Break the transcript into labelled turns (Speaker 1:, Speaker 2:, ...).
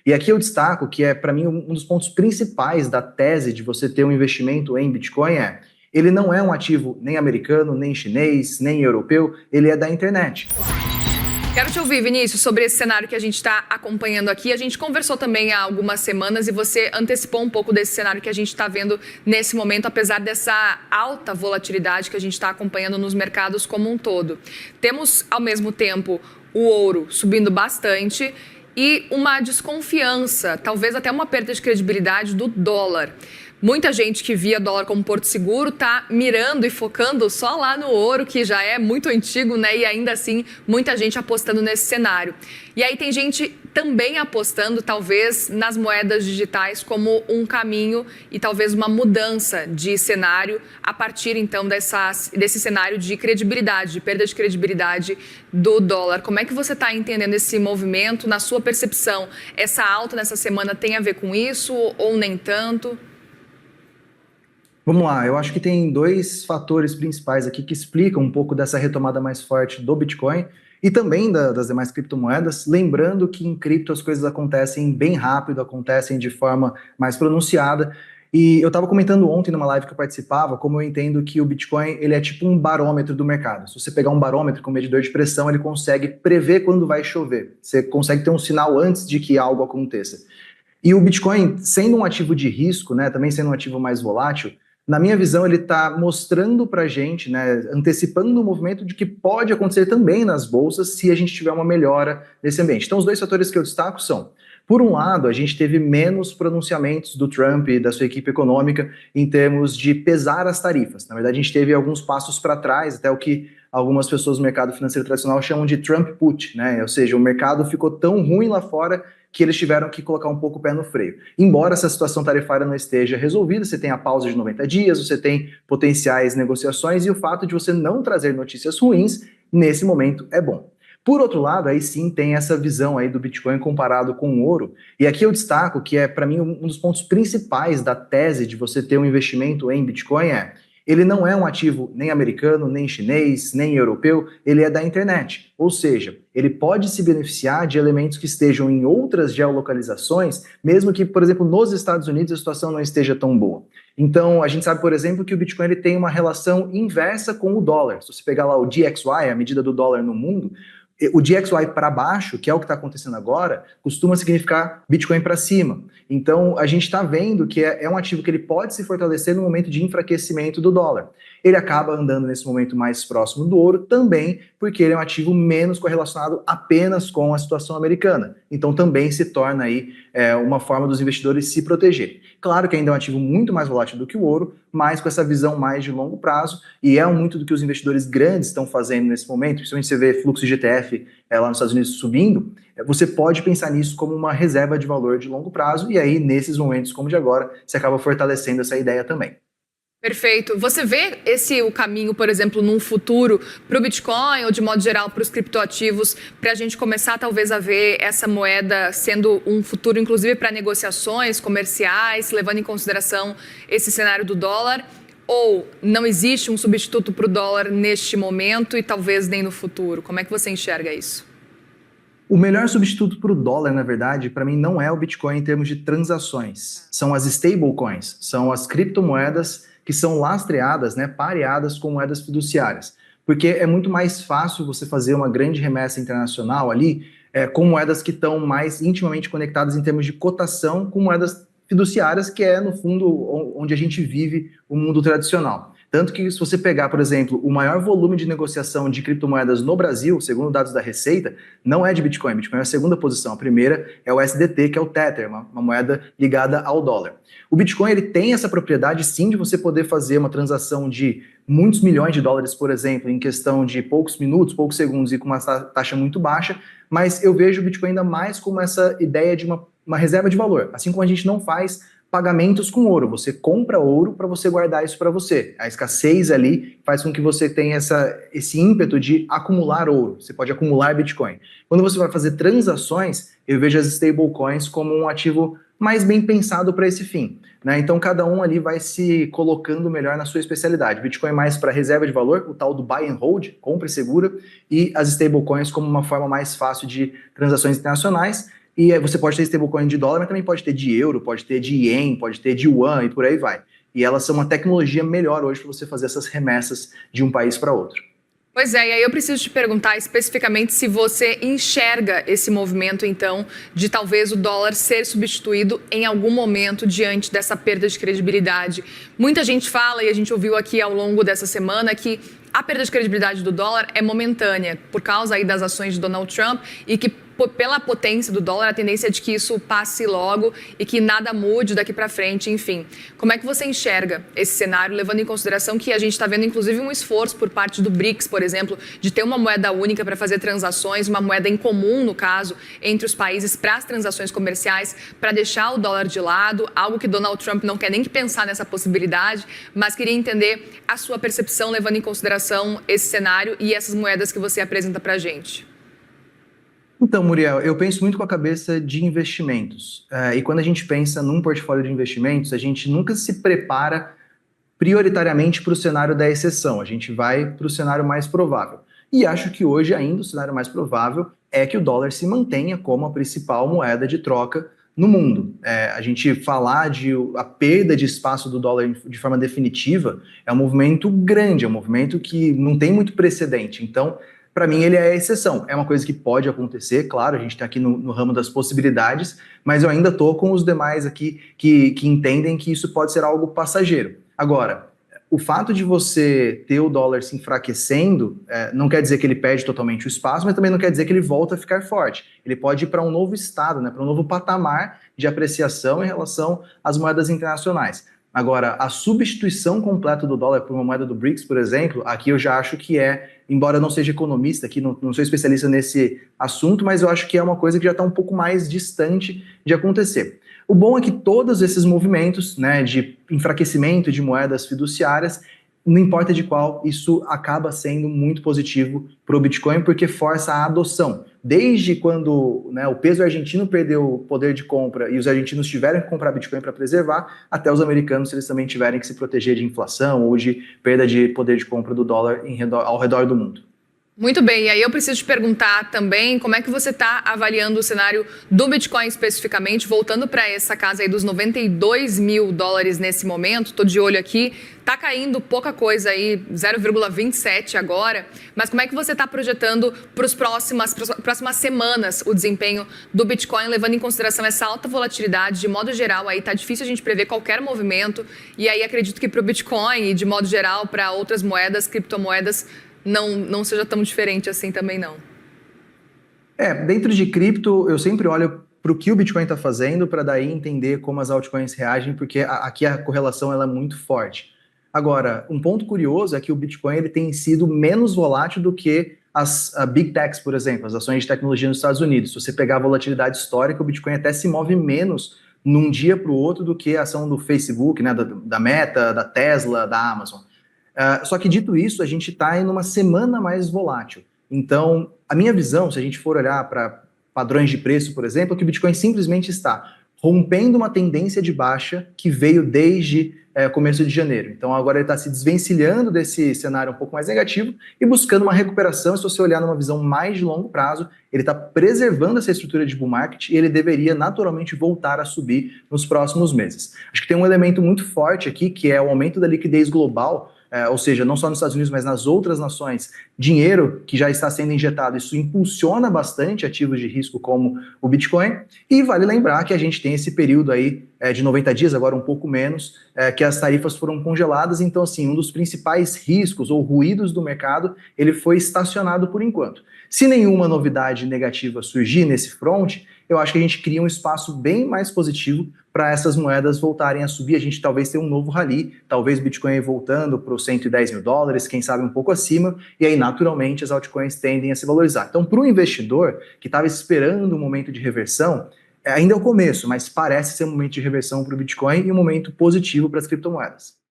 Speaker 1: E aqui eu destaco que para mim, um dos pontos principais da tese de você ter um investimento em Bitcoin ele não é um ativo nem americano, nem chinês, nem europeu, ele é da internet.
Speaker 2: Quero te ouvir, Vinícius, sobre esse cenário que a gente está acompanhando aqui. A gente conversou também há algumas semanas e você antecipou um pouco desse cenário que a gente está vendo nesse momento, apesar dessa alta volatilidade que a gente está acompanhando nos mercados como um todo. Temos, ao mesmo tempo, o ouro subindo bastante e uma desconfiança, talvez até uma perda de credibilidade do dólar. Muita gente que via dólar como porto seguro está mirando e focando só lá no ouro, que já é muito antigo, né? E ainda assim, muita gente apostando nesse cenário. E aí tem gente também apostando, talvez, nas moedas digitais como um caminho e talvez uma mudança de cenário a partir, então, desse cenário de credibilidade, de perda de credibilidade do dólar. Como é que você está entendendo esse movimento? Na sua percepção, essa alta nessa semana tem a ver com isso ou nem tanto?
Speaker 1: Vamos lá, eu acho que tem dois fatores principais aqui que explicam um pouco dessa retomada mais forte do Bitcoin e também das demais criptomoedas, lembrando que em cripto as coisas acontecem bem rápido, acontecem de forma mais pronunciada. E eu estava comentando ontem numa live que eu participava, como eu entendo que o Bitcoin ele é tipo um barômetro do mercado. Se você pegar um barômetro com medidor de pressão, ele consegue prever quando vai chover. Você consegue ter um sinal antes de que algo aconteça. E o Bitcoin, sendo um ativo de risco, né, também sendo um ativo mais volátil, na minha visão, ele está mostrando para a gente, né, antecipando o movimento de que pode acontecer também nas bolsas se a gente tiver uma melhora nesse ambiente. Então, os dois fatores que eu destaco são, por um lado, a gente teve menos pronunciamentos do Trump e da sua equipe econômica em termos de pesar as tarifas. Na verdade, a gente teve alguns passos para trás, até o que algumas pessoas do mercado financeiro tradicional chamam de Trump put, né? Ou seja, o mercado ficou tão ruim lá fora que eles tiveram que colocar um pouco o pé no freio. Embora essa situação tarifária não esteja resolvida, você tem a pausa de 90 dias, você tem potenciais negociações e o fato de você não trazer notícias ruins, nesse momento, é bom. Por outro lado, aí sim tem essa visão aí do Bitcoin comparado com o ouro, e aqui eu destaco que para mim, um dos pontos principais da tese de você ter um investimento em Bitcoin ele não é um ativo nem americano, nem chinês, nem europeu, ele é da internet. Ou seja, ele pode se beneficiar de elementos que estejam em outras geolocalizações, mesmo que, por exemplo, nos Estados Unidos a situação não esteja tão boa. Então, a gente sabe, por exemplo, que o Bitcoin ele tem uma relação inversa com o dólar. Se você pegar lá o DXY, a medida do dólar no mundo, o DXY para baixo, que é o que está acontecendo agora, costuma significar Bitcoin para cima. Então, a gente está vendo que é um ativo que ele pode se fortalecer no momento de enfraquecimento do dólar. Ele acaba andando nesse momento mais próximo do ouro também, porque ele é um ativo menos correlacionado apenas com a situação americana. Então, também se torna aí uma forma dos investidores se protegerem. Claro que ainda é um ativo muito mais volátil do que o ouro, mas com essa visão mais de longo prazo, e é muito do que os investidores grandes estão fazendo nesse momento, principalmente você vê fluxo de ETF lá nos Estados Unidos subindo, você pode pensar nisso como uma reserva de valor de longo prazo, e aí, nesses momentos como de agora, você acaba fortalecendo essa ideia também.
Speaker 2: Perfeito. Você vê o caminho, por exemplo, num futuro para o Bitcoin ou, de modo geral, para os criptoativos, para a gente começar, talvez, a ver essa moeda sendo um futuro, inclusive, para negociações comerciais, levando em consideração esse cenário do dólar? Ou não existe um substituto para o dólar neste momento e talvez nem no futuro? Como é que você enxerga isso?
Speaker 1: O melhor substituto para o dólar, na verdade, para mim, não é o Bitcoin em termos de transações. São as stablecoins, são as criptomoedas que são lastreadas, né, pareadas com moedas fiduciárias. Porque é muito mais fácil você fazer uma grande remessa internacional ali com moedas que estão mais intimamente conectadas em termos de cotação com moedas fiduciárias, que é, no fundo, onde a gente vive o mundo tradicional. Tanto que, se você pegar, por exemplo, o maior volume de negociação de criptomoedas no Brasil, segundo dados da Receita, não é de Bitcoin. Bitcoin é a segunda posição. A primeira é o SDT, que é o Tether, uma moeda ligada ao dólar. O Bitcoin ele tem essa propriedade, sim, de você poder fazer uma transação de muitos milhões de dólares, por exemplo, em questão de poucos minutos, poucos segundos e com uma taxa muito baixa, mas eu vejo o Bitcoin ainda mais como essa ideia de uma reserva de valor. Assim como a gente não faz pagamentos com ouro, você compra ouro para você guardar isso para você. A escassez ali faz com que você tenha esse ímpeto de acumular ouro, você pode acumular Bitcoin. Quando você vai fazer transações, eu vejo as stablecoins como um ativo mais bem pensado para esse fim, né? Então cada um ali vai se colocando melhor na sua especialidade. Bitcoin mais para reserva de valor, o tal do buy and hold, compra e segura, e as stablecoins como uma forma mais fácil de transações internacionais, E você pode ter stablecoin de dólar, mas também pode ter de euro, pode ter de ien, pode ter de yuan e por aí vai. E elas são uma tecnologia melhor hoje para você fazer essas remessas de um país para outro.
Speaker 2: Pois é, e aí eu preciso te perguntar especificamente se você enxerga esse movimento, então, de talvez o dólar ser substituído em algum momento diante dessa perda de credibilidade. Muita gente fala, e a gente ouviu aqui ao longo dessa semana, que a perda de credibilidade do dólar é momentânea, por causa aí das ações de Donald Trump, e que pela potência do dólar, a tendência é de que isso passe logo e que nada mude daqui para frente, enfim. Como é que você enxerga esse cenário, levando em consideração que a gente está vendo, inclusive, um esforço por parte do BRICS, por exemplo, de ter uma moeda única para fazer transações, uma moeda em comum, no caso, entre os países para as transações comerciais, para deixar o dólar de lado, algo que Donald Trump não quer nem que pensar nessa possibilidade, mas queria entender a sua percepção, levando em consideração esse cenário e essas moedas que você apresenta para a gente.
Speaker 1: Então, Muriel, eu penso muito com a cabeça de investimentos. E quando a gente pensa num portfólio de investimentos, a gente nunca se prepara prioritariamente para o cenário da exceção. A gente vai para o cenário mais provável. E acho que hoje ainda o cenário mais provável é que o dólar se mantenha como a principal moeda de troca no mundo. A gente falar de a perda de espaço do dólar de forma definitiva é um movimento grande, é um movimento que não tem muito precedente. Então, para mim, ele é a exceção. É uma coisa que pode acontecer, claro, a gente está aqui no ramo das possibilidades, mas eu ainda estou com os demais aqui que entendem que isso pode ser algo passageiro. Agora, o fato de você ter o dólar se enfraquecendo não quer dizer que ele perde totalmente o espaço, mas também não quer dizer que ele volta a ficar forte. Ele pode ir para um novo estado, né, para um novo patamar de apreciação em relação às moedas internacionais. Agora, a substituição completa do dólar por uma moeda do BRICS, por exemplo, aqui eu já acho que embora eu não seja economista, aqui não sou especialista nesse assunto, mas eu acho que é uma coisa que já está um pouco mais distante de acontecer. O bom é que todos esses movimentos, né, de enfraquecimento de moedas fiduciárias, não importa de qual, isso acaba sendo muito positivo para o Bitcoin, porque força a adoção. Desde quando, né, o peso argentino perdeu o poder de compra e os argentinos tiveram que comprar Bitcoin para preservar, até os americanos, se eles também tiverem que se proteger de inflação ou de perda de poder de compra do dólar ao redor do mundo.
Speaker 2: Muito bem, e aí eu preciso te perguntar também como é que você está avaliando o cenário do Bitcoin especificamente, voltando para essa casa aí dos 92 mil dólares nesse momento, estou de olho aqui, está caindo pouca coisa aí, 0,27 agora, mas como é que você está projetando para as próximas semanas o desempenho do Bitcoin, levando em consideração essa alta volatilidade, de modo geral, aí está difícil a gente prever qualquer movimento, e aí acredito que para o Bitcoin e de modo geral para outras moedas, criptomoedas, não seja tão diferente assim também não.
Speaker 1: Dentro de cripto, eu sempre olho para o que o Bitcoin está fazendo, para daí entender como as altcoins reagem, porque aqui a correlação ela é muito forte. Agora, um ponto curioso é que o Bitcoin ele tem sido menos volátil do que as Big Techs, por exemplo, as ações de tecnologia nos Estados Unidos. Se você pegar a volatilidade histórica, o Bitcoin até se move menos num dia para o outro do que a ação do Facebook, né, da Meta, da Tesla, da Amazon. Só que dito isso, a gente está em uma semana mais volátil. Então, a minha visão, se a gente for olhar para padrões de preço, por exemplo, é que o Bitcoin simplesmente está rompendo uma tendência de baixa que veio desde começo de janeiro. Então, agora ele está se desvencilhando desse cenário um pouco mais negativo e buscando uma recuperação. Se você olhar numa visão mais de longo prazo, ele está preservando essa estrutura de bull market e ele deveria naturalmente voltar a subir nos próximos meses. Acho que tem um elemento muito forte aqui, que é o aumento da liquidez global, ou seja, não só nos Estados Unidos, mas nas outras nações, dinheiro que já está sendo injetado, isso impulsiona bastante ativos de risco como o Bitcoin, e vale lembrar que a gente tem esse período aí de 90 dias, agora um pouco menos, que as tarifas foram congeladas, então assim, um dos principais riscos ou ruídos do mercado, ele foi estacionado por enquanto. Se nenhuma novidade negativa surgir nesse front, eu acho que a gente cria um espaço bem mais positivo para essas moedas voltarem a subir. A gente talvez tenha um novo rally, talvez o Bitcoin voltando para os 110 mil dólares, quem sabe um pouco acima, e aí naturalmente as altcoins tendem a se valorizar. Então, para o investidor que estava esperando um momento de reversão, ainda é o começo, mas parece ser um momento de reversão para o Bitcoin e um momento positivo para as criptomoedas.